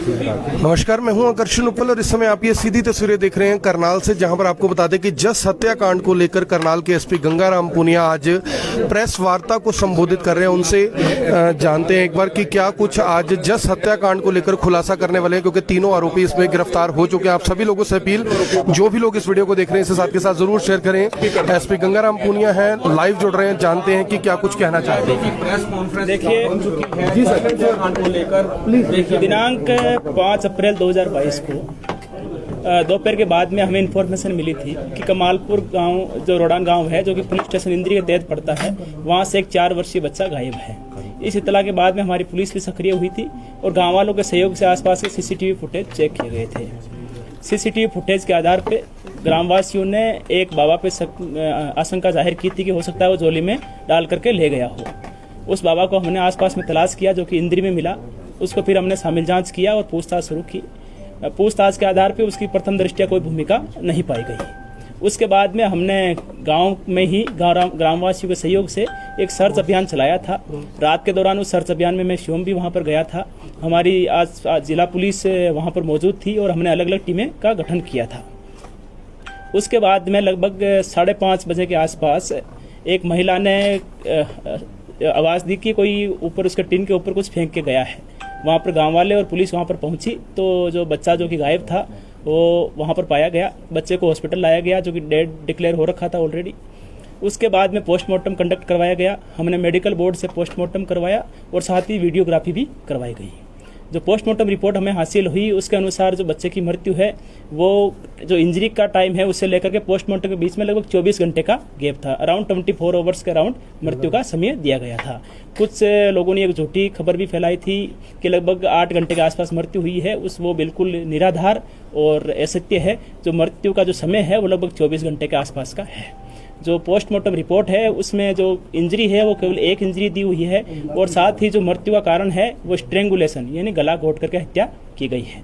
नमस्कार, मैं हूं आकर्षण उपल और इस समय आप ये सीधी तस्वीरें देख रहे हैं करनाल से, जहां पर आपको बता दें कि जस हत्याकांड को लेकर करनाल के एसपी गंगाराम पुनिया आज प्रेस वार्ता को संबोधित कर रहे हैं। उनसे जानते हैं एक बार कि क्या कुछ आज जस हत्याकांड को लेकर खुलासा करने वाले हैं, क्योंकि तीनों आरोपी इसमें गिरफ्तार हो चुके हैं। आप सभी लोगों से अपील, जो भी लोग इस वीडियो को देख रहे हैं इसे साथ के साथ जरूर शेयर करें। एसपी गंगाराम पुनिया हैं, लाइव जुड़ रहे हैं, जानते हैं कि क्या कुछ कहना चाहते हैं। प्रेस कॉन्फ्रेंस देखिए जी सर, हत्याकांड को लेकर देखिए दिनांक 5 अप्रैल 2022 को दोपहर के बाद में हमें इन्फॉर्मेशन मिली थी कि कमालपुर गांव, जो रोडान गांव है, जो कि पुलिस स्टेशन इंद्री के तहत पड़ता है, वहां से एक 4 वर्षीय बच्चा गायब है। इस इतला के बाद में हमारी पुलिस भी सक्रिय हुई थी और गांव वालों के सहयोग से आसपास के सीसीटीवी फुटेज चेक किए गए थे। सीसीटीवी फुटेज के आधार पे ग्रामवासियों ने एक बाबा पे आशंका जाहिर की थी कि हो सकता है वो झोली में डाल करके ले गया हो। उस बाबा को हमने आसपास में तलाश किया, जो कि इंद्री में मिला। उसको फिर हमने शामिल जांच किया और पूछताछ शुरू की। पूछताछ के आधार पे उसकी प्रथम दृष्टया कोई भूमिका नहीं पाई गई। उसके बाद में हमने गांव में ही ग्रामवासियों के सहयोग से एक सर्च अभियान चलाया था। रात के दौरान उस सर्च अभियान में मैं स्वयं भी वहां पर गया था। हमारी आज जिला पुलिस वहां पर मौजूद थी और हमने अलग अलग टीमें का गठन किया था। उसके बाद में लगभग 5:30 बजे के आसपास एक महिला ने आवाज़ दी कि कोई ऊपर उसके टिन के ऊपर कुछ फेंक के गया है। वहाँ पर गांव वाले और पुलिस वहाँ पर पहुंची तो जो बच्चा जो कि गायब था वो वहाँ पर पाया गया। बच्चे को हॉस्पिटल लाया गया, जो कि डेड डिक्लेयर हो रखा था ऑलरेडी। उसके बाद में पोस्टमार्टम कंडक्ट करवाया गया। हमने मेडिकल बोर्ड से पोस्टमार्टम करवाया और साथ ही वीडियोग्राफी भी करवाई गई। जो पोस्टमार्टम रिपोर्ट हमें हासिल हुई उसके अनुसार जो बच्चे की मृत्यु है, वो जो इंजरी का टाइम है उससे लेकर के पोस्टमार्टम के बीच में लगभग 24 घंटे का गैप था। अराउंड 24 आवर्स के अराउंड मृत्यु का समय दिया गया था। कुछ लोगों ने एक झूठी खबर भी फैलाई थी कि लगभग 8 घंटे के आसपास मृत्यु हुई है। वो बिल्कुल निराधार और असत्य है। जो मृत्यु का जो समय है वो लगभग 24 घंटे के आसपास का है। जो पोस्टमार्टम रिपोर्ट है उसमें जो इंजरी है वो केवल एक इंजरी दी हुई है और साथ ही जो मृत्यु का कारण है वो स्ट्रेंगुलेशन यानी गला घोट करके हत्या की गई है।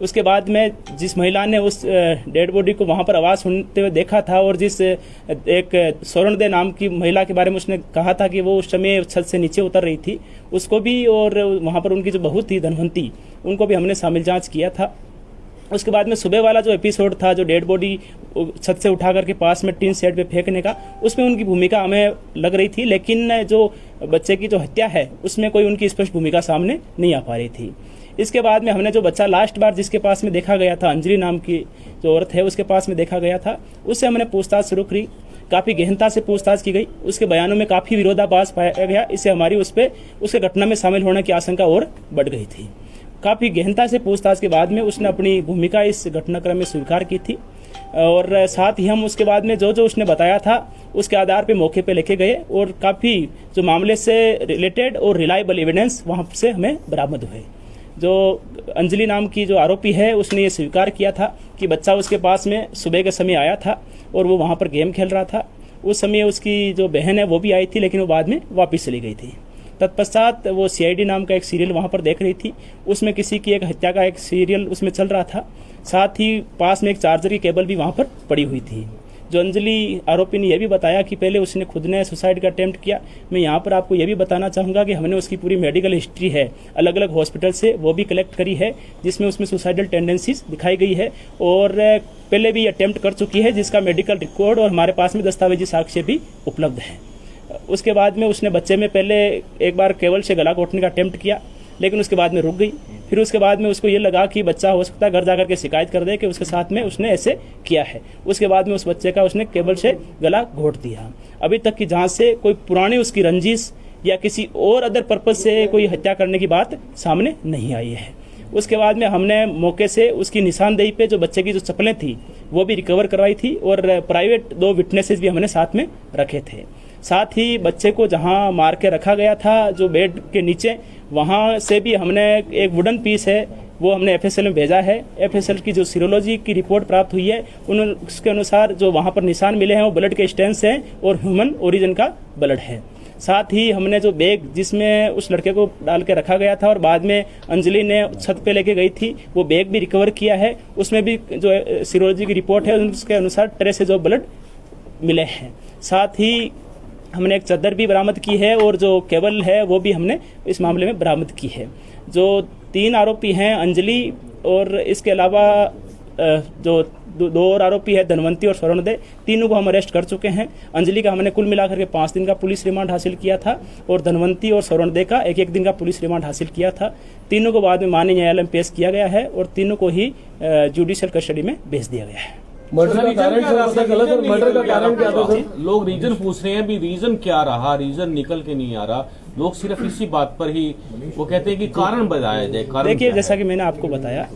उसके बाद में जिस महिला ने उस डेड बॉडी को वहां पर आवाज़ सुनते हुए देखा था और जिस एक स्वर्ण दे नाम की महिला के बारे में उसने कहा था कि वो उस समय छत से नीचे उतर रही थी, उसको भी, और वहाँ पर उनकी जो बहू थी धनवंती, उनको भी हमने शामिल जाँच किया था। उसके बाद में सुबह वाला जो एपिसोड था, जो डेड बॉडी छत से उठा करके पास में टीन शेड पे फेंकने का, उसमें उनकी भूमिका हमें लग रही थी, लेकिन जो बच्चे की जो हत्या है उसमें कोई उनकी स्पष्ट भूमिका सामने नहीं आ पा रही थी। इसके बाद में हमने जो बच्चा लास्ट बार जिसके पास में देखा गया था, अंजलि नाम की जो औरत है उसके पास में देखा गया था, उससे हमने पूछताछ शुरू करी। काफ़ी गहनता से पूछताछ की गई। उसके बयानों में काफ़ी विरोधाभास पाया गया। इससे हमारी उसके घटना में शामिल होने की आशंका और बढ़ गई थी। काफ़ी गहनता से पूछताछ के बाद में उसने अपनी भूमिका इस घटनाक्रम में स्वीकार की थी और साथ ही हम उसके बाद में जो उसने बताया था उसके आधार पे मौके पे लेके गए और काफ़ी जो मामले से रिलेटेड और रिलायबल एविडेंस वहाँ से हमें बरामद हुए। जो अंजलि नाम की जो आरोपी है उसने ये स्वीकार किया था कि बच्चा उसके पास में सुबह के समय आया था और वो वहाँ पर गेम खेल रहा था। उस समय उसकी जो बहन है वो भी आई थी, लेकिन वो बाद में वापस चली गई थी। तत्पश्चात वो CID नाम का एक सीरियल वहाँ पर देख रही थी। उसमें किसी की एक हत्या का एक सीरियल उसमें चल रहा था। साथ ही पास में एक चार्जर की केबल भी वहाँ पर पड़ी हुई थी। जो अंजलि आरोपी ने यह भी बताया कि पहले उसने खुद ने सुसाइड का अटेम्प्ट किया। मैं यहाँ पर आपको यह भी बताना चाहूँगा कि हमने उसकी पूरी मेडिकल हिस्ट्री है अलग अलग हॉस्पिटल से वो भी कलेक्ट करी है, जिसमें उसमें सुसाइडल टेंडेंसीज दिखाई गई है और पहले भी अटेम्प्ट कर चुकी है, जिसका मेडिकल रिकॉर्ड और हमारे पास में दस्तावेजी साक्ष्य भी उपलब्ध है। उसके बाद में उसने बच्चे में पहले एक बार केबल से गला घोटने का अटेम्प्ट किया, लेकिन उसके बाद में रुक गई। फिर उसके बाद में उसको ये लगा कि बच्चा हो सकता है घर जाकर के शिकायत कर दे कि उसके साथ में उसने ऐसे किया है। उसके बाद में उस बच्चे का उसने केबल से गला घोट दिया। अभी तक की जांच से कोई पुरानी उसकी रंजिश या किसी और अदर पर्पज से कोई हत्या करने की बात सामने नहीं आई है। उसके बाद में हमने मौके से उसकी निशानदेही पे जो बच्चे की जो चप्पलें थी वो भी रिकवर करवाई थी और प्राइवेट 2 विटनेसेस भी हमने साथ में रखे थे। साथ ही बच्चे को जहां मार के रखा गया था जो बेड के नीचे, वहां से भी हमने एक वुडन पीस है वो हमने FSL में भेजा है। FSL की जो सीरोलॉजी की रिपोर्ट प्राप्त हुई है उसके अनुसार जो वहां पर निशान मिले हैं वो ब्लड के स्टेन्स हैं और ह्यूमन ओरिजिन का ब्लड है। साथ ही हमने जो बैग जिसमें उस लड़के को डाल के रखा गया था और बाद में अंजलि ने छत पे लेके गई थी, वो बैग भी रिकवर किया है। उसमें भी जो सीरोलॉजी की रिपोर्ट है उसके अनुसार ट्रेसेस ऑफ ब्लड मिले हैं। साथ ही हमने एक चादर भी बरामद की है और जो केबल है वो भी हमने इस मामले में बरामद की है। जो 3 आरोपी हैं अंजलि, और इसके अलावा जो दो और आरोपी है धनवंती और स्वर्णदय, तीनों को हम अरेस्ट कर चुके हैं। अंजलि का हमने कुल मिलाकर के 5 दिन का पुलिस रिमांड हासिल किया था, और धनवंती और स्वर्णदय का 1-1 दिन का पुलिस रिमांड हासिल किया था। तीनों को बाद में माननीय न्यायालय में पेश किया गया है, और तीनों को ही जुडिशियल कस्टडी में भेज दिया गया है। मर्डर का कारण मर्डर का कारण क्या था सर? लोग रीजन पूछ रहे हैं, भी रीजन क्या रहा, रीजन निकल के नहीं आ रहा। लोग सिर्फ इसी बात पर ही वो कहते हैं कि कारण बताया जाए। देखिए, जैसा कि मैंने आपको बताया,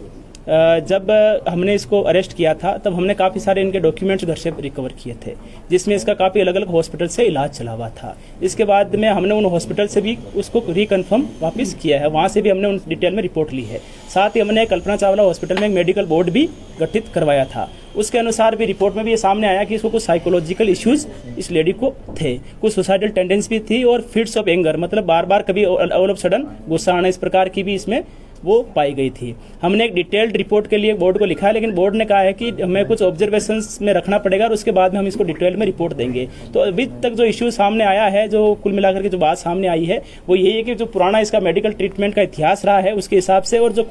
जब हमने इसको अरेस्ट किया था तब हमने काफ़ी सारे इनके डॉक्यूमेंट्स घर से रिकवर किए थे, जिसमें इसका काफ़ी अलग अलग हॉस्पिटल से इलाज चला हुआ था। इसके बाद में हमने उन हॉस्पिटल से भी उसको रिकन्फर्म वापस किया है, वहाँ से भी हमने उन डिटेल में रिपोर्ट ली है। साथ ही हमने कल्पना चावला हॉस्पिटल में एक मेडिकल बोर्ड भी गठित करवाया था। उसके अनुसार भी रिपोर्ट में भी ये सामने आया कि इसको कुछ साइकोलॉजिकल इश्यूज इस लेडी को थे, कुछ सुसाइडल टेंडेंसी भी थी, और फिट्स ऑफ एंगर, मतलब बार बार कभी ऑल ऑफ सडन गुस्सा आना, इस प्रकार की भी इसमें वो पाई गई थी। हमने एक डिटेल्ड रिपोर्ट के लिए बोर्ड को लिखा है, लेकिन बोर्ड ने कहा है कि हमें कुछ ऑब्जर्वेशंस में रखना पड़ेगा, और उसके बाद में हम इसको डिटेल में रिपोर्ट देंगे। तो अभी तक जो इश्यू सामने आया है, जो कुल मिलाकर के जो बात सामने आई है, वो यही है कि जो पुराना इसका मेडिकल ट्रीटमेंट का इतिहास रहा है उसके हिसाब से, और जो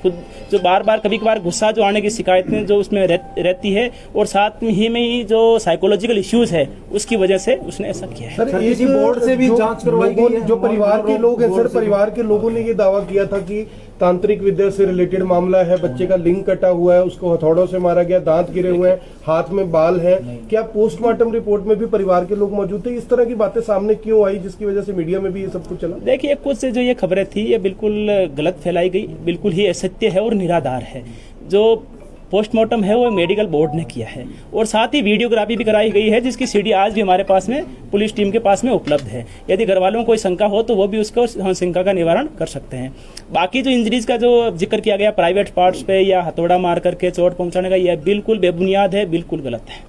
बार बार कभी कभार गुस्सा जो आने की शिकायतें जो उसमें रहती है, और साथ ही में ही जो साइकोलॉजिकल इश्यूज है उसकी वजह से उसने ऐसा किया है। सर, इसी बोर्ड से भी जांच करवाई गई है। जो परिवार के लोग हैं सर, परिवार के लोगों ने ये दावा किया था कि तांत्रिक विद्या से रिलेटेड मामला है, बच्चे का लिंग कटा हुआ है, उसको हथौड़ों से मारा गया, दांत गिरे हुए हैं, हाथ में बाल है। क्या पोस्टमार्टम रिपोर्ट में भी परिवार के लोग मौजूद थे? इस तरह की बातें सामने क्यों आई, जिसकी वजह से मीडिया में भी ये सब कुछ चला? देखिए, कुछ जो ये खबरें थी ये बिल्कुल गलत फैलाई गई, बिल्कुल ही असत्य है और निराधार है। जो पोस्टमार्टम है वो मेडिकल बोर्ड ने किया है, और साथ ही वीडियोग्राफी भी कराई गई है, जिसकी सीडी आज भी हमारे पास में पुलिस टीम के पास में उपलब्ध है। यदि घर वालों को कोई शंका हो तो वो भी उसको शंका का निवारण कर सकते हैं। बाकी जो इंजरीज का जो जिक्र किया गया प्राइवेट पार्ट्स पे या हथौड़ा मार करके चोट पहुंचाने का, यह बिल्कुल बेबुनियाद है, बिल्कुल गलत है।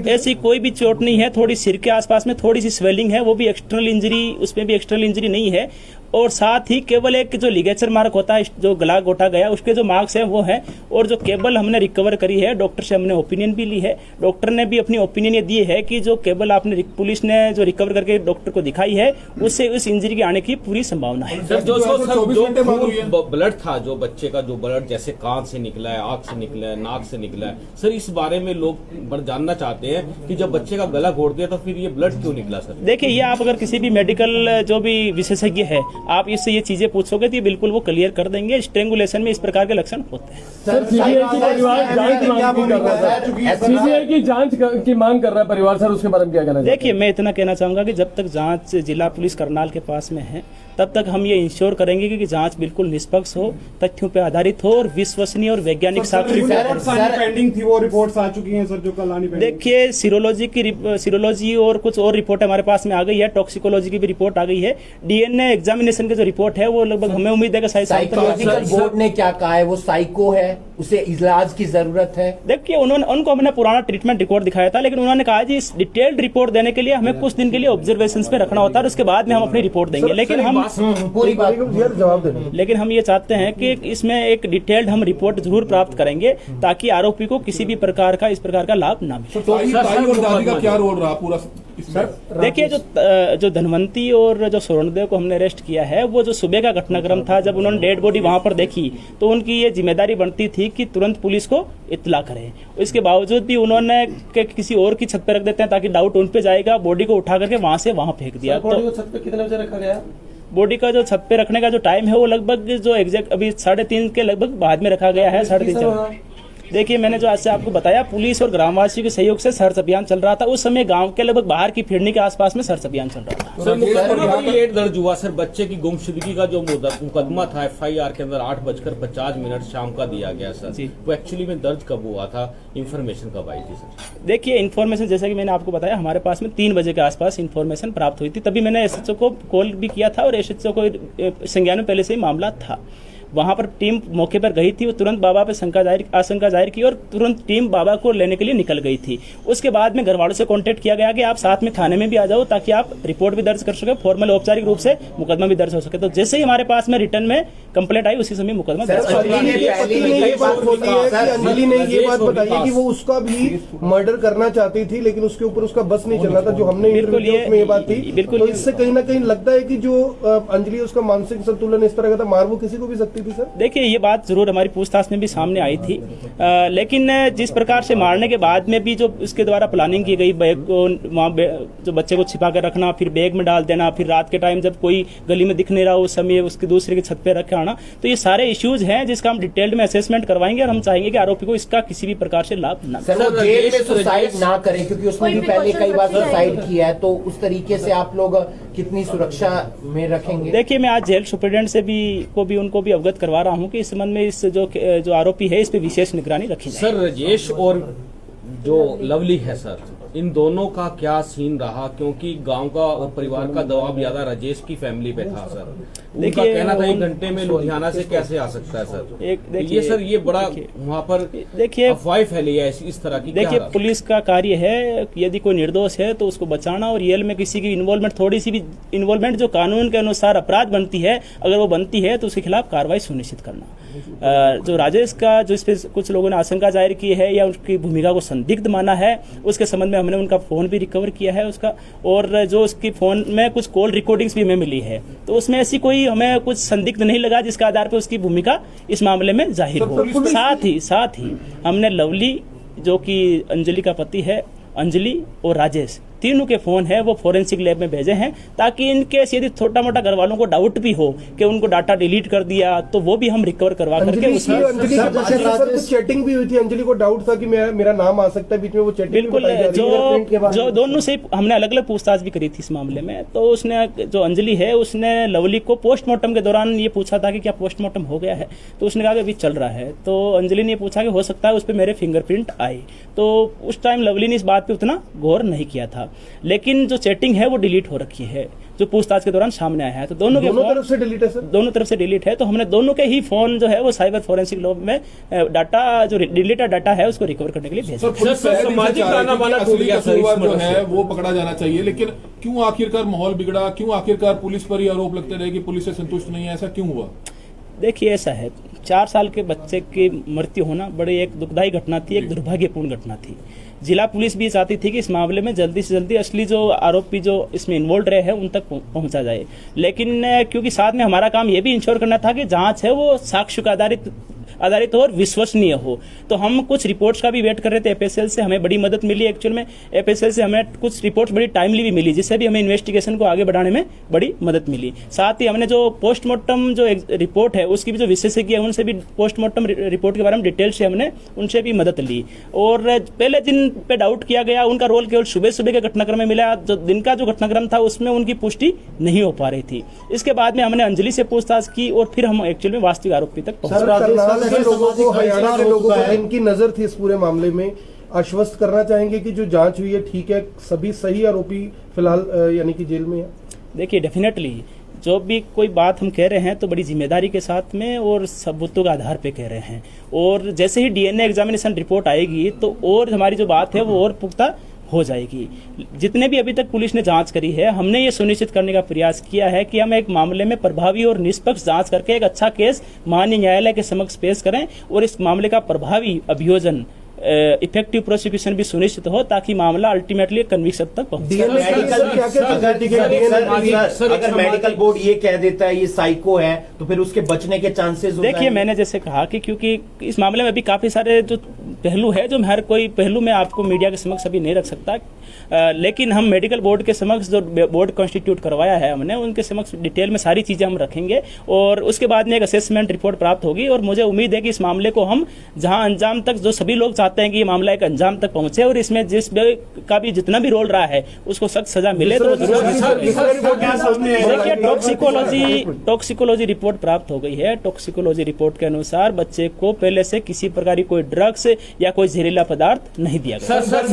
ऐसी कोई चोट नहीं है। थोड़ी सिर के आसपास में थोड़ी सी स्वेलिंग है, वो भी एक्सटर्नल इंजरी, उसमें भी एक्सटर्नल इंजरी नहीं है। और साथ ही केवल एक जो लिगेचर मार्क होता है, जो गला गोटा गया, उसके जो मार्क्स हैं वो है। और जो केबल हमने रिकवर करी है, डॉक्टर से हमने ओपिनियन भी ली है, डॉक्टर ने भी अपनी ओपिनियन ये दी है कि जो केबल आपने पुलिस ने जो रिकवर करके डॉक्टर को दिखाई है, उससे उस इंजरी के आने की पूरी संभावना है। जो ब्लड था, जो बच्चे का जो ब्लड जैसे कान से निकला है, आंख से निकला है, नाक से निकला है, सर इस बारे में लोग जानना चाहते हैं कि जब बच्चे का गला घोट दिया तो फिर ये ब्लड क्यों निकला? सर देखिए, ये आप अगर किसी भी मेडिकल जो भी विशेषज्ञ है, आप इससे ये चीजें पूछोगे तो ये बिल्कुल वो क्लियर कर देंगे। स्ट्रेंगुलेशन में इस प्रकार के लक्षण होते हैं। सर, सीबीआई की जांच की मांग कर रहा है परिवार, सर उसके बारे में क्या कहना? देखिए, मैं इतना कहना चाहूंगा कि जब तक जांच जिला पुलिस करनाल के पास में है, तब तक हम ये इंश्योर करेंगे कि जांच बिल्कुल निष्पक्ष हो, तथ्यों पे आधारित हो, और विश्वसनीय और वैज्ञानिक साक्ष्य पेंडिंग थी, वो रिपोर्ट्स आ चुकी हैं सर, जो कल आनी पेंडिंग। देखिए, सीरोलॉजी और कुछ और रिपोर्ट हमारे पास में आ गई है, टॉक्सिकोलॉजी की भी रिपोर्ट आ गई है, डीएनए एग्जामिनेशन की जो रिपोर्ट है वो लगभग हमें उम्मीद है कि साइकोलॉजिकल बोर्ड ने क्या कहा है, वो साइको है, उसे इलाज की जरूरत है। देखिए, उनको हमने पुराना ट्रीटमेंट रिकॉर्ड दिखाया था, लेकिन उन्होंने कहा जी इस डिटेल्ड रिपोर्ट देने के लिए हमें कुछ दिन के लिए ऑब्जर्वेशंस पे रखना होता है, और उसके बाद में हम अपनी रिपोर्ट देंगे। लेकिन हम पूरी बात जवाब दें, लेकिन हम ये चाहते हैं कि इसमें एक डिटेल्ड हम रिपोर्ट जरूर प्राप्त करेंगे, ताकि आरोपी को किसी भी प्रकार का इस प्रकार का लाभ ना मिले। और दादी का क्या रोल रहा पूरा? देखिए, जो धनवंती और जो स्वर्णदेव को हमने अरेस्ट किया है, वो जो सुबह का घटनाक्रम था, जब उन्होंने डेड बॉडी वहां पर देखी तो उनकी ये जिम्मेदारी बनती थी कि तुरंत पुलिस को इत्तला करें। इसके बावजूद भी उन्होंने किसी और की छत पे रख देते हैं ताकि डाउट उन पे जाएगा, बॉडी को उठा करके वहां से वहां फेंक दिया। तो छत पे कितने बजे रखा गया? बॉडी का जो छत पे रखने का जो टाइम है वो लगभग जो एग्जैक्ट अभी 3:30 के लगभग बाद में रखा गया है, 3:30। देखिए, मैंने जो आज से आपको बताया, पुलिस और ग्रामवासियों के सहयोग से सर्च अभियान चल रहा था। उस समय गांव के लगभग बाहर की फिरनी के आसपास में सर्च अभियान चल रहा था। सर, लेट दर्ज हुआ सर, बच्चे की गुमशुदगी का जो मुकदमा था FIR के अंदर 8:50 शाम का दिया गया सर, वो एक्चुअली में दर्ज कब हुआ था? इन्फॉर्मेशन कब आई थी सर? देखिए, इन्फॉर्मेशन जैसा कि मैंने आपको बताया, हमारे पास में 3 बजे के आसपास इन्फॉर्मेशन प्राप्त हुई थी। तभी मैंने SHO को कॉल भी किया था, और SHO को संज्ञान में पहले से ही मामला था। वहां पर टीम मौके पर गई थी, वो तुरंत बाबा पे आशंका जाहिर की और तुरंत टीम बाबा को लेने के लिए निकल गई थी। उसके बाद में घर वालों से कांटेक्ट किया गया कि आप साथ में थाने में भी आ जाओ ताकि आप रिपोर्ट भी दर्ज कर सके, फॉर्मल औपचारिक रूप से मुकदमा भी दर्ज हो सके। तो जैसे ही हमारे पास में रिटर्न में कंप्लेंट आई उसी समय मुकदमा दर्ज कर दिया। अंजलि ने ये बात बोली है कि अंजलि ने ये बात बताई है कि वो उसका भी मर्डर करना चाहती थी लेकिन उसके ऊपर उसका बस नहीं चल रहा था, जो हमने बिल्कुल इंटरव्यू में ये बात थी। बिल्कुल, तो इससे कहीं ना कहीं लगता है कि जो अंजलि उसका मानसिक संतुलन इस तरह का था, मार वो किसी को भी सकती थी। सर देखिए, ये बात जरूर हमारी पूछताछ में भी सामने आई थी, लेकिन जिस प्रकार से मारने के बाद में भी जो उसके द्वारा प्लानिंग की गई, बैग को वहाँ जो बच्चे को छिपा कर रखना, फिर बैग में डाल देना, फिर रात के टाइम जब कोई गली में दिख नहीं रहा उस समय उसके दूसरे की छत पे रख के आना, तो ये सारे इश्यूज हैं जिसका हम डिटेल्ड में असेसमेंट करवाएंगे और हम चाहेंगे कि आरोपी को इसका किसी भी प्रकार से लाभ ना सर वो जेल में सुसाइड ना करें, क्योंकि उसने भी पहले कई बार सुसाइड किया है, तो उस तरीके से आप लोग कितनी सुरक्षा में रखेंगे? देखिए, मैं आज जेल सुपरिटेंडेंट से भी उनको भी अवगत करवा रहा हूँ कि इस संबंध में इस जो आरोपी है इस पे विशेष निगरानी रखी जाए। सर राजेश और जो लवली है सर, इन दोनों का क्या सीन रहा? क्योंकि गांव का और परिवार का दबाव ज्यादा राजेश की फैमिली पे था सर। उनका देखिए, कहना था 1 घंटे में लुधियाना से कैसे आ सकता है सर। ये सर ये बड़ा वहाँ पर देखिए अफवाह फैली है इस तरह की। देखिए, पुलिस का कार्य है यदि कोई निर्दोष है तो उसको बचाना, और येल में किसी की इन्वॉल्वमेंट, थोड़ी सी भी इन्वॉल्वमेंट जो कानून के अनुसार अपराध बनती है, अगर वो बनती है तो उसके खिलाफ कार्रवाई सुनिश्चित करना। जो राजेश का जो इस पे कुछ लोगों ने आशंका जाहिर की है या उसकी भूमिका को संदिग्ध माना है, उसके संबंध में हमने उनका फोन भी रिकवर किया है उसका, और जो उसकी फोन में कुछ कॉल रिकॉर्डिंग्स भी हमें मिली है, तो उसमें ऐसी कोई हमें कुछ संदिग्ध नहीं लगा जिसके आधार पर उसकी भूमिका इस मामले में जाहिर हो। साथ ही हमने लवली जो कि अंजलि का पति है, अंजलि और राजेश, तीनों के फोन है वो फोरेंसिक लैब में भेजे हैं ताकि इनके यदि छोटा मोटा घर वालों को डाउट भी हो कि उनको डाटा डिलीट कर दिया तो वो भी हम रिकवर करवा करके उसमें चैटिंग भी हुई थी। अंजलि को डाउट था कि मेरा नाम आ सकता है बीच में, वो चैटिंग बिल्कुल जो दोनों से हमने अलग अलग पूछताछ भी करी थी इस मामले में। तो उसने जो अंजलि है उसने लवली को पोस्टमार्टम के दौरान ये पूछा था कि क्या पोस्टमार्टम हो गया है, तो उसने कहा कि अभी चल रहा है। तो अंजलि ने पूछा कि हो सकता है उस पर मेरे फिंगरप्रिंट आए, तो उस टाइम लवली ने इस बात पे उतना गौर नहीं किया था, लेकिन जो चैटिंग है वो डिलीट हो रखी है जो पूछताछ के दौरान सामने आया है। तो दोनों तरफ से डिलीट है सर, दोनों तरफ से डिलीट है। तो हमने दोनों के ही फोन जो है वो साइबर फोरेंसिक लैब में डाटा जो डिलीटेड डाटा है उसको रिकवर करने के लिए भेजा। सामाजिक ताना-बाना टूट गया सर, जो है वो पकड़ा जाना चाहिए, लेकिन क्यों आखिरकार माहौल बिगड़ा? क्यों आखिरकार पुलिस पर ही आरोप लगते रहे कि पुलिस से संतुष्ट नहीं है? ऐसा क्यों हुआ? देखिए, ऐसा है, 4 साल के बच्चे की मृत्यु होना बड़ी एक दुखदायी घटना थी, एक दुर्भाग्यपूर्ण घटना थी। जिला पुलिस भी चाहती थी कि इस मामले में जल्दी से जल्दी असली जो आरोपी जो इसमें इन्वॉल्व रहे हैं उन तक पहुंचा जाए, लेकिन क्योंकि साथ में हमारा काम ये भी इंश्योर करना था कि जांच है वो साक्ष्य का आधारित और विश्वसनीय हो। तो हम कुछ रिपोर्ट्स का भी वेट कर रहे थे एफएसएल से, हमें बड़ी मदद मिली। एक्चुअल में एफएसएल से हमें कुछ रिपोर्ट्स बड़ी टाइमली भी मिली, जिससे भी हमें इन्वेस्टिगेशन को आगे बढ़ाने में बड़ी मदद मिली। साथ ही हमने जो पोस्टमार्टम जो रिपोर्ट है उसकी भी जो विशेषज्ञ है उनसे भी पोस्टमार्टम रिपोर्ट के बारे में डिटेल से हमने उनसे भी मदद ली। और पहले जिन पे डाउट किया गया उनका रोल केवल सुबह सुबह के घटनाक्रम में मिला, जो दिन का जो घटनाक्रम था उसमें उनकी पुष्टि नहीं हो पा रही थी। इसके बाद में हमने अंजलि से पूछताछ की और फिर हम एक्चुअल में वास्तविक आरोपी तक पहुंचे। हरियाणा के लोगों को इनकी नजर थी इस पूरे मामले में, आश्वस्त करना चाहेंगे कि जो जांच हुई है ठीक है, सभी सही आरोपी फिलहाल यानी कि जेल में है? देखिए, डेफिनेटली जो भी कोई बात हम कह रहे हैं तो बड़ी जिम्मेदारी के साथ में और सबूतों के आधार पे कह रहे हैं, और जैसे ही डीएनए एग्जामिनेशन रिपोर्ट आएगी तो और हमारी जो बात है वो और पुख्ता हो जाएगी। जितने भी अभी तक पुलिस ने जांच करी है, हमने ये सुनिश्चित करने का प्रयास किया है कि हम एक मामले में प्रभावी और निष्पक्ष जांच करके एक अच्छा केस माननीय न्यायालय के समक्ष पेश करें और इस मामले का प्रभावी अभियोजन इफेक्टिव प्रोसिक्यूशन भी सुनिश्चित हो ताकि मामला अल्टीमेटली कन्विक्शन तक पहुंचे। अगर मेडिकल बोर्ड ये कह देता है ये साइको है तो फिर उसके बचने के चांसेस होते हैं? देखिए, मैंने जैसे कहा कि क्योंकि इस मामले में अभी काफी सारे जो पहलू है जो हर कोई पहलू में आपको मीडिया के समक्ष अभी नहीं रख सकता, लेकिन हम मेडिकल बोर्ड के समक्ष जो बोर्ड कॉन्स्टिट्यूट करवाया है हमने उनके समक्ष डिटेल में सारी चीजें हम रखेंगे और उसके बाद में एक असेसमेंट रिपोर्ट प्राप्त होगी। और मुझे उम्मीद है कि इस मामले को हम जहां अंजाम तक, जो सभी लोग चाहते हैं कि ये मामला एक अंजाम तक पहुंचे और इसमें जिस का भी जितना भी रोल रहा है उसको सख्त सजा मिले तो जरूर। देखिए, टॉक्सिकोलॉजी रिपोर्ट प्राप्त हो गई है। टॉक्सिकोलॉजी रिपोर्ट के अनुसार बच्चे को पहले से किसी प्रकार की कोई ड्रग्स या कोई जहरीला पदार्थ नहीं दिया गया। सर,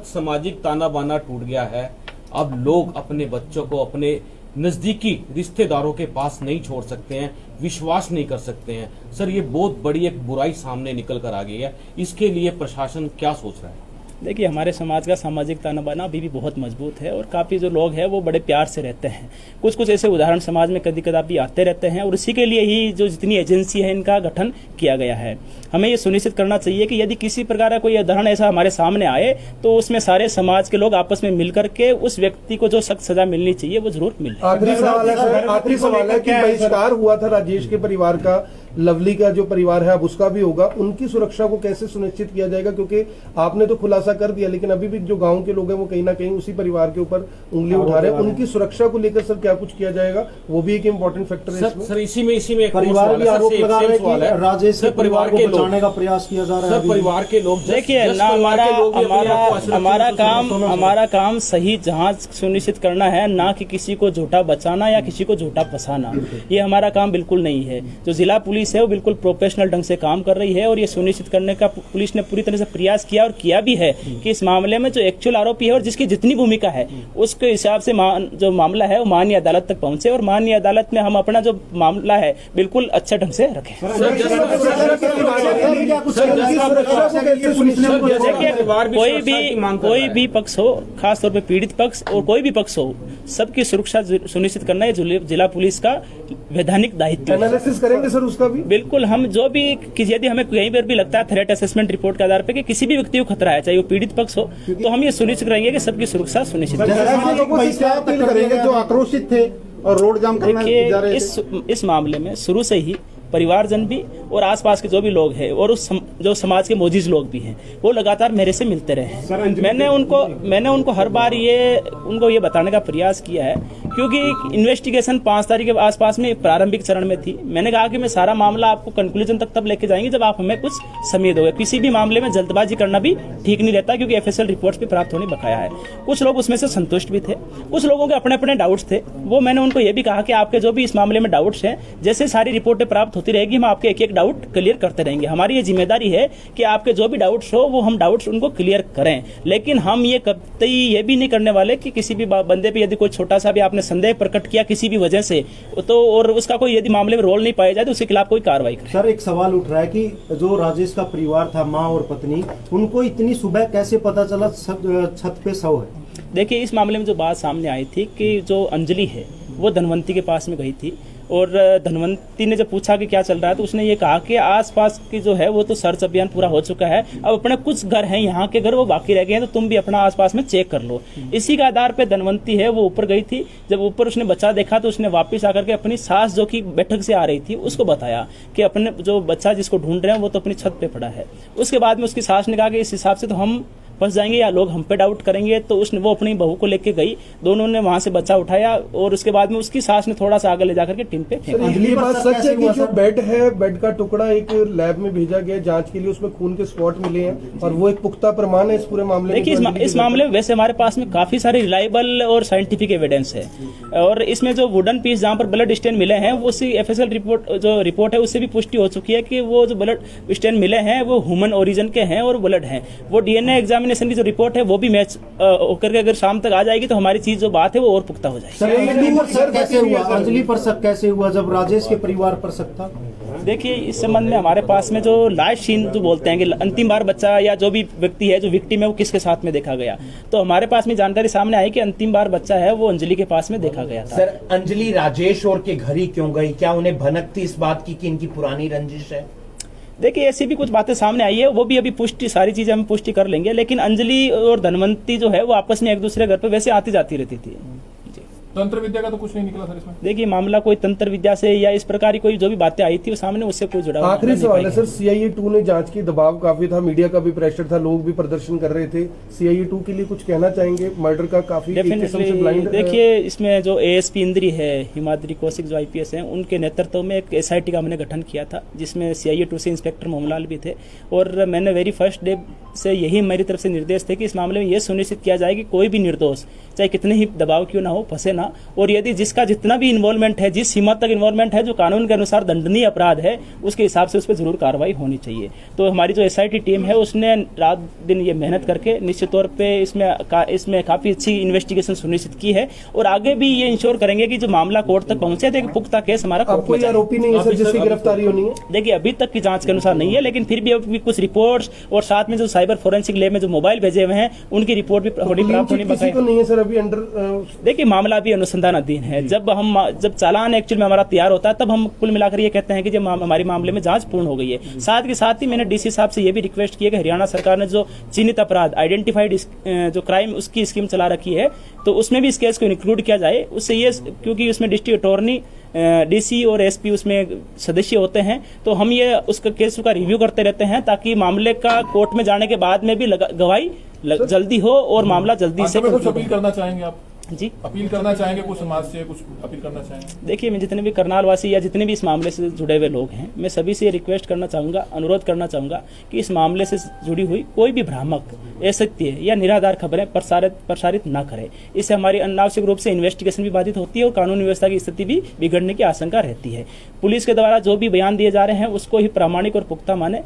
सामाजिक ताना बाना टूट गया है। अब लोग अपने बच्चों को अपने नजदीकी रिश्तेदारों के पास नहीं छोड़ सकते हैं, विश्वास नहीं कर सकते हैं। सर ये बहुत बड़ी एक बुराई सामने निकल कर आ गई है, इसके लिए प्रशासन क्या सोच रहा है? देखिए, हमारे समाज का सामाजिक ताना बाना अभी भी बहुत मजबूत है और काफ़ी जो लोग हैं वो बड़े प्यार से रहते हैं। कुछ कुछ ऐसे उदाहरण समाज में कभी कदापि आते रहते हैं और इसी के लिए ही जो जितनी एजेंसी है इनका गठन किया गया है। हमें ये सुनिश्चित करना चाहिए कि यदि किसी प्रकार का कोई उदाहरण ऐसा हमारे सामने आए तो उसमें सारे समाज के लोग आपस में मिलकर के उस व्यक्ति को जो सख्त सजा मिलनी चाहिए वो जरूर मिले। आखिरी सवाल है कि बहिष्कार हुआ था राजेश के परिवार का, लवली का जो परिवार है अब उसका भी होगा, उनकी सुरक्षा को कैसे सुनिश्चित किया जाएगा? क्योंकि आपने तो खुलासा कर दिया लेकिन अभी भी जो गांव के लोग हैं वो कहीं ना कहीं उसी परिवार के ऊपर उंगली उठा रहे हैं। उनकी सुरक्षा को लेकर सर क्या कुछ किया जाएगा? वो भी एक इम्पोर्टेंट फैक्टर है सर इसी में एक परिवार भी आरोप लगा रहे हैं कि राजेश के परिवार को बचाने का प्रयास किया जा रहा है। सर परिवार के लोग देखिए ना, हमारा काम सही जांच सुनिश्चित करना है, ना कि किसी को झूठा बचाना या किसी को झूठा फंसाना। ये हमारा काम बिल्कुल नहीं है। जो जिला पुलिस है वो बिल्कुल प्रोफेशनल ढंग से काम कर रही है और ये सुनिश्चित करने का पुलिस ने पूरी तरह से प्रयास किया और किया भी है कि इस मामले में जो एक्चुअल आरोपी है और जिसकी जितनी भूमिका है उसके हिसाब से जो मामला है वो माननीय अदालत तक पहुंचे और माननीय अदालत में हम अपना जो मामला है बिल्कुल अच्छे ढंग से रखें। कोई भी पक्ष हो, खासतौर पर पीड़ित पक्ष और कोई भी पक्ष हो, सबकी सुरक्षा सुनिश्चित करना ये जिला पुलिस का वैधानिक दायित्व है। एनालिसिस करेंगे सर उसका भी? बिल्कुल, हम जो भी यदि हमें कहीं पर भी लगता है थ्रेट असेसमेंट रिपोर्ट के आधार पर कि किसी भी व्यक्ति को खतरा है, चाहे वो पीड़ित पक्ष हो, तो हम ये सुनिश्चित करेंगे कि सबकी सुरक्षा सुनिश्चित करेंगे जो आक्रोशित थे और रोड जाम करना जा रहे थे। इस मामले में शुरू से ही परिवारजन भी और आसपास के जो भी लोग हैं और जो समाज के मोजिज लोग भी हैं वो लगातार मेरे से मिलते रहे हैं। मैंने उनको हर बार उनको ये बताने का प्रयास किया है, क्योंकि इन्वेस्टिगेशन 5 तारीख के आसपास में प्रारंभिक चरण में थी। मैंने कहा कि मैं सारा मामला आपको कंक्लूजन तक तब लेके जाएंगे जब आप हमें कुछ समय दोगे। किसी भी मामले में जल्दबाजी करना भी ठीक नहीं रहता, क्योंकि एफएसएल रिपोर्ट्स भी प्राप्त होने बकाया है। कुछ लोग उसमें से संतुष्ट भी थे, कुछ लोगों के अपने अपने डाउट्स थे। वो मैंने उनको ये भी कहा कि आपके जो भी इस मामले में डाउट्स हैं, जैसे सारी रिपोर्टें प्राप्त होती रहेगी हम आपके एक एक डाउट क्लियर करते रहेंगे। हमारी ये जिम्मेदारी है कि आपके जो भी डाउट्स हो वो हम डाउट्स उनको क्लियर करें, लेकिन हम ये कतई ये भी नहीं करने वाले कि किसी भी बंदे पे यदि कोई छोटा सा भी आपने संदेह प्रकट किया किसी भी वजह से तो और उसका कोई यदि मामले में रोल नहीं पाया जाए तो उसके खिलाफ कोई कार्रवाई करें। सर एक सवाल उठ रहा है कि जो राजेश का परिवार था, माँ और पत्नी, उनको इतनी सुबह कैसे पता चला छत पे शव है? देखिए, इस मामले में जो बात सामने आई थी कि जो अंजलि है वो धनवंती के पास में गई थी और धनवंती ने जब पूछा कि क्या चल रहा है तो उसने ये कहा कि आसपास की जो है वो तो सर्च अभियान पूरा हो चुका है, अब अपने कुछ घर हैं यहाँ के घर वो बाकी रह गए हैं, तो तुम भी अपना आसपास में चेक कर लो। इसी के आधार पे धनवंती है वो ऊपर गई थी। जब ऊपर उसने बच्चा देखा तो उसने वापस आकर के अपनी सास जो कि बैठक से आ रही थी उसको बताया कि अपने जो बच्चा जिसको ढूंढ रहे हैं वो तो अपनी छत पे पड़ा है। उसके बाद में उसकी सास ने कहा कि इस हिसाब से तो हम फंस जाएंगे या लोग हम पे डाउट करेंगे, तो उसने वो अपनी बहू को लेके गई, दोनों ने वहां से बच्चा उठाया और उसके बाद में उसकी सास ने थोड़ा सा आगे ले जाकर के टीम पे फेंका। ये बात सच है कि जो बेड है, बेड का टुकड़ा एक लैब में भेजा गया जांच के लिए, उसमें खून के स्पॉट मिले हैं और वो एक पुख्ता प्रमाण है इस पूरे मामले में? देखिए, इस मामले में वैसे हमारे पास में काफी सारे रिलायबल और साइंटिफिक एविडेंस है और इसमें जो वुडन पीस जहां पर ब्लड स्टेन मिले हैं वो उसी एफएसएल रिपोर्ट है उससे भी पुष्टि हो चुकी है कि वो जो ब्लड स्टेन मिले हैं वो ह्यूमन ओरिजिन के हैं और ब्लड हैं। वो डीएनए एग्जामिनेशन की जो रिपोर्ट है वो भी मैच होकर के अगर शाम तक आ जाएगी तो हमारी चीज जो बात है वो और पुख्ता हो जाएगी। अंजलि पर शक कैसे हुआ जब राजेश के परिवार पर शक था? देखिए, इस संबंध में हमारे पास में जो लास्ट सीन जो बोलते हैं कि अंतिम बार बच्चा या जो भी व्यक्ति है जो विक्टिम है वो किसके साथ में देखा गया, तो हमारे पास में जानकारी सामने आई कि अंतिम बार बच्चा है वो अंजलि के पास में देखा गया था। सर, अंजलि राजेश और के घर ही क्यों गई? क्या उन्हें भनक थी इस बात की कि इनकी पुरानी रंजिश है? देखिए, ऐसी भी कुछ बातें सामने आई है, वो भी अभी पुष्टि, सारी चीजें हम पुष्टि कर लेंगे, लेकिन अंजलि और धनवंती जो है वो आपस में एक दूसरे घर पे वैसे आती जाती रहती थी। तंत्र विद्या का तो कुछ नहीं निकला सर इसमें? देखिए, मामला कोई तंत्र विद्या से या इस प्रकार की कोई जो भी बातें आई थी वो सामने उससे कोई जुड़ा। आखिरी सवाल है सर, CIE 2 ने जांच की, दबाव काफी था, मीडिया का भी प्रेशर था, लोग भी प्रदर्शन कर रहे थे, CIE 2 के लिए कुछ कहना चाहेंगे? मर्डर का काफी डेफिनेटली। देखिए, इसमें जो ASP इंद्री है, हिमाद्री कौशिक जो IPS हैं, उनके नेतृत्व में एक SIT का हमने गठन किया था जिसमें CIE 2 से इंस्पेक्टर मोहनलाल भी थे और मैंने वेरी फर्स्ट डे से यही मेरी तरफ से निर्देश थे कि इस मामले में यह सुनिश्चित किया जाए कि कोई भी निर्दोष चाहे कितने ही दबाव क्यों ना हो, फंसे ना। और यदि जिसका जितना भी इन्वॉल्वमेंट है, जिस सीमा तक इन्वॉल्वमेंट है जो कानून के अनुसार दंडनीय अपराध है, उसके हिसाब से उस पर जरूर कार्रवाई होनी चाहिए। तो हमारी जो SIT टीम है उसने रात दिन ये मेहनत करके निश्चित तौर पे इसमें काफ़ी अच्छी इन्वेस्टिगेशन सुनिश्चित की है और आगे भी ये इंश्योर करेंगे कि जो मामला कोर्ट तक पहुंचे तो एक पुख्ता केस हमारा कोर्ट में कोई जाए। आरोपी नहीं है सर जिसकी गिरफ्तारी होनी है? देखिए अभी तक की जांच के अनुसार नहीं है, लेकिन फिर भी अभी कुछ रिपोर्ट्स और साथ में जो साइबर फोरेंसिक लैब में जो मोबाइल भेजे हुए हैं उनकी रिपोर्ट भी प्राप्त होनी किसी को नहीं है सर अभी अंडर? देखिए मामला अभी अनुसंधानाधीन है। जब चालान एक्चुअल में हमारा तैयार होता है तब हम कुल मिलाकर ये कहते हैं कि जब हमारे मामले में जांच पूर्ण हो गई है। साथ के साथ ही मैंने DC साहब से ये भी रिक्वेस्ट की है कि हरियाणा सरकार ने जो चिन्हित अपराध आइडेंटिफाइड जो क्राइम उसकी स्कीम चला रखी है तो उसमें भी इस केस को इंक्लूड किया जाए। उससे ये क्योंकि उसमें डिस्ट्रिक्ट अटॉर्नी DC और SP उसमें सदस्य होते हैं तो हम ये उसका केस का रिव्यू करते रहते हैं ताकि मामले का कोर्ट में जाने के बाद में भी गवाही जल्दी हो और मामला जल्दी से कुछ अपील करना चाहेंगे आप? जी अपील करना चाहेंगे कुछ समाज से, कुछ अपील करना चाहेंगे? देखिए मैं जितने भी करनाल वासी या जितने भी इस मामले से जुड़े हुए लोग हैं मैं सभी से रिक्वेस्ट करना चाहूँगा, अनुरोध करना चाहूँगा कि इस मामले से जुड़ी हुई कोई भी भ्रामक, असत्य या निराधार खबरें प्रसारित न करें। इससे हमारी अनावश्यक रूप से इन्वेस्टिगेशन भी बाधित होती है और कानून व्यवस्था की स्थिति भी बिगड़ने की आशंका रहती है। पुलिस के द्वारा जो भी बयान दिए जा रहे हैं उसको ही प्रामाणिक और पुख्ता माने।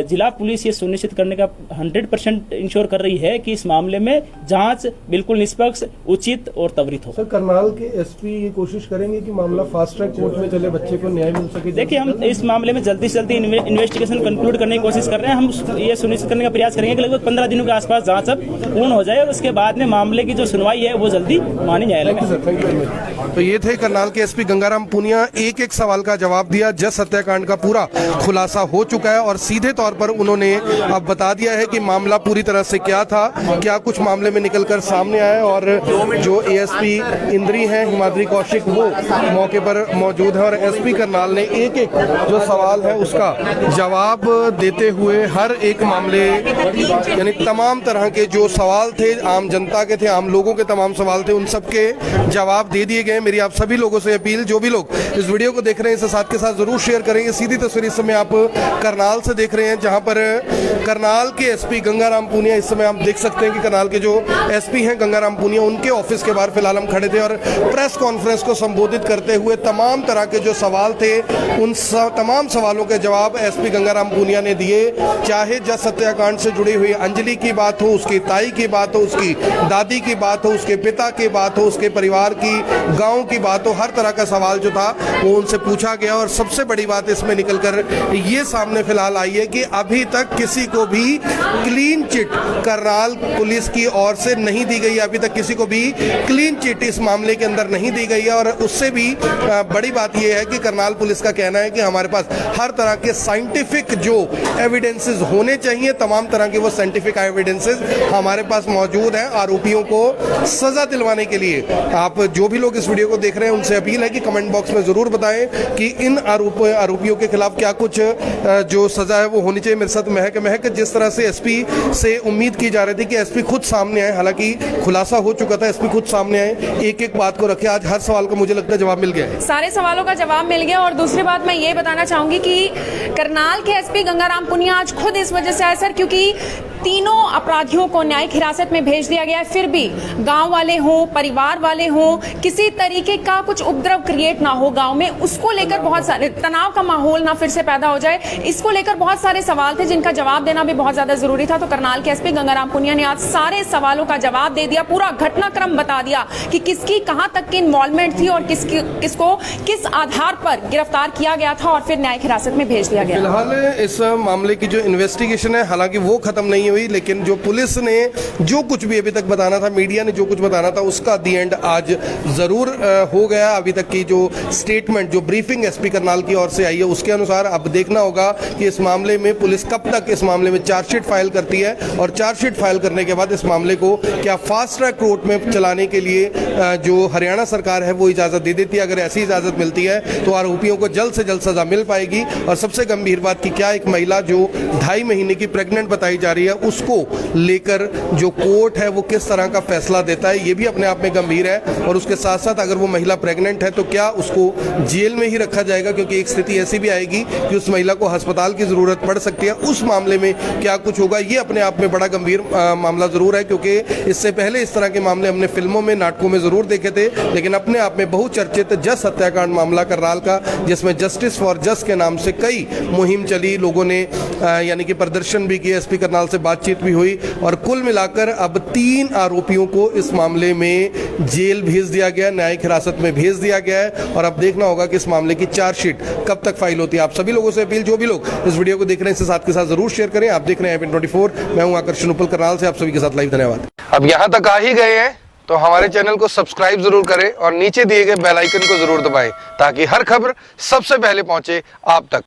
जिला पुलिस ये सुनिश्चित करने का 100% इंश्योर कर रही है कि इस मामले में जाँच बिल्कुल निष्पक्ष, उचित और त्वरित हो। सर करनाल के SP ये कोशिश करेंगे कि मामला फास्ट ट्रैक कोर्ट में चले, बच्चे को न्याय मिल सके। देखिए हम इस मामले में जल्दी से जल्दी इन्वेस्टिगेशन कंक्लूड करने की कोशिश कर रहे हैं। हम ये सुनिश्चित करने का प्रयास करेंगे कि लगभग 15 दिनों के आसपास जांच अब पूर्ण हो जाए और उसके बाद में मामले की जो सुनवाई है वो जल्दी मानी जाए। तो ये थे करनाल के SP गंगाराम पुनिया। एक एक सवाल का जवाब दिया। जस हत्याकांड का पूरा खुलासा हो चुका है और सीधे तौर पर उन्होंने अब बता दिया है कि मामला पूरी तरह से क्या था, क्या कुछ मामले में निकलकर सामने आया। और जो ASP इंद्री हैं हिमाद्री कौशिक वो मौके पर मौजूद है और SP करनाल ने एक एक जो सवाल है उसका जवाब देते हुए हर एक मामले यानी तमाम तरह के जो सवाल थे, आम जनता के थे, आम लोगों के तमाम सवाल थे, उन सब के जवाब दे दिए गए। मेरी आप सभी लोगों से अपील, जो भी लोग इस वीडियो को देख रहे हैं इसे साथ के साथ जरूर शेयर करेंगे। सीधी तस्वीर इस समय आप करनाल से देख रहे हैं जहां पर करनाल के SP गंगाराम पुनिया, इस समय आप देख सकते हैं कि करनाल के जो SP हैं गंगाराम पुनिया, उनके ऑफिस के बाहर फिलहाल हम खड़े थे और प्रेस कॉन्फ्रेंस को संबोधित करते हुए तमाम तरह के जो सवाल थे उन तमाम सवालों के जवाब SP गंगाराम पुनिया ने दिए। चाहे जस हत्याकांड से जुड़ी हुई अंजलि की बात हो, उसकी ताई की बात हो, उसकी दादी की बात हो, उसके पिता की बात हो, उसके परिवार की, गांव की बात हो, हर तरह का सवाल जो था वो उनसे पूछा गया। और सबसे बड़ी बात इसमें निकलकर ये सामने फिलहाल आई है कि अभी तक किसी को भी क्लीन चिट करनाल पुलिस की ओर से नहीं दी गई। अभी तक किसी को भी क्लीन चिट इस मामले के अंदर नहीं दी गई है। और उससे भी बड़ी बात यह है कि करनाल पुलिस का कहना है कि हमारे पास हर तरह के साइंटिफिक जो एविडेंसेस होने चाहिए, तमाम तरह के वो साइंटिफिक एविडेंसेस हमारे पास मौजूद हैं आरोपियों को सजा दिलवाने के लिए। आप जो भी लोग इस वीडियो को देख रहे हैं उनसे अपील है कि कमेंट बॉक्स में जरूर बताएं कि इन आरोपियों के खिलाफ क्या कुछ जो सजा है वो होनी चाहिए। मेरे साथ महक जिस तरह से SP से उम्मीद की जा रही थी कि SP खुद सामने आए, हालांकि खुलासा हो चुका था, SP खुद सामने आए, एक एक बात को रखे। आज हर सवाल का मुझे लगता है जवाब मिल गया है, सारे सवालों का जवाब मिल गया। और दूसरी बात मैं ये बताना चाहूंगी कि करनाल के SP गंगाराम पुनिया आज खुद इस वजह से आए सर क्योंकि तीनों अपराधियों को न्यायिक हिरासत में भेज दिया गया है। फिर भी गांव वाले हों, परिवार वाले हों, किसी तरीके का कुछ उपद्रव क्रिएट ना हो गांव में, उसको लेकर बहुत सारे तनाव का माहौल ना फिर से पैदा हो जाए, इसको लेकर बहुत सारे सवाल थे जिनका जवाब देना भी बहुत ज्यादा जरूरी था। तो करनाल के SP गंगाराम पुनिया ने आज सारे सवालों का जवाब दे दिया, पूरा घटनाक्रम बता दिया कि किसकी कहां तक की इन्वॉल्वमेंट थी और किसको किस आधार पर गिरफ्तार किया गया था और फिर न्यायिक हिरासत में भेज दिया गया। फिलहाल इस मामले की जो इन्वेस्टिगेशन है हालांकि वो खत्म नहीं हुई, लेकिन जो पुलिस ने जो कुछ भी अभी तक बताना था, मीडिया ने जो कुछ बताना था, उसका दी एंड आज जरूर हो गया। अभी तक की जो स्टेटमेंट, जो ब्रीफिंग SP करनाल की ओर से आई है उसके अनुसार अब देखना होगा कि इस मामले में पुलिस कब तक इस मामले में चार्जशीट फाइल करती है और चार्जशीट फाइल करने के बाद इस मामले को क्या फास्ट ट्रैक कोर्ट में चलाने के लिए जो हरियाणा सरकार है वो इजाजत दे देती है। अगर ऐसी इजाजत मिलती है तो आरोपियों को जल्द से जल्द सजा मिल पाएगी। और सबसे गंभीर बात कि क्या एक महिला जो 2.5 महीने की प्रेग्नेंट बताई जा रही है उसको लेकर जो कोर्ट है वो किस तरह का फैसला देता है, ये भी अपने आप में गंभीर है। और उसके साथ साथ अगर वो महिला प्रेग्नेंट है तो क्या उसको जेल में ही रखा जाएगा, क्योंकि एक स्थिति ऐसी भी आएगी कि उस महिला को अस्पताल की जरूरत पड़ सकती है। उस मामले में क्या कुछ होगा, ये अपने आप में बड़ा गंभीर मामला जरूर है, क्योंकि इससे पहले इस तरह के मामले हमने फिल्मों में, नाटकों में जरूर देखे थे, लेकिन अपने आप में बहुचर्चित जस हत्याकांड मामला करनाल का, जिसमें जस्टिस फॉर जस के नाम से कई मुहिम चली, लोगों ने यानी कि प्रदर्शन भी किए, एसपी करनाल से बातचीत भी हुई, और कुल मिलाकर अब 3 आरोपियों को इस मामले में जेल भेज दिया गया, न्यायिक हिरासत में भेज दिया गया है। और अब देखना होगा कि इस मामले की चार्जशीट कब तक फाइल होती है। आप सभी लोगों से अपील, जो भी लोग इस वीडियो को देख रहे हैं इसे साथ के साथ जरूर शेयर करें। आप देख रहे हैं IPN 24, मैं हूं आकर्षण उपल करनाल से, आप सभी के साथ लाइव। धन्यवाद। अब यहां तक आ ही गए हैं तो हमारे चैनल को सब्सक्राइब जरूर करें और नीचे दिए गए बेल आइकन को जरूर दबाएं, ताकि हर खबर सबसे पहले पहुंचे आप तक।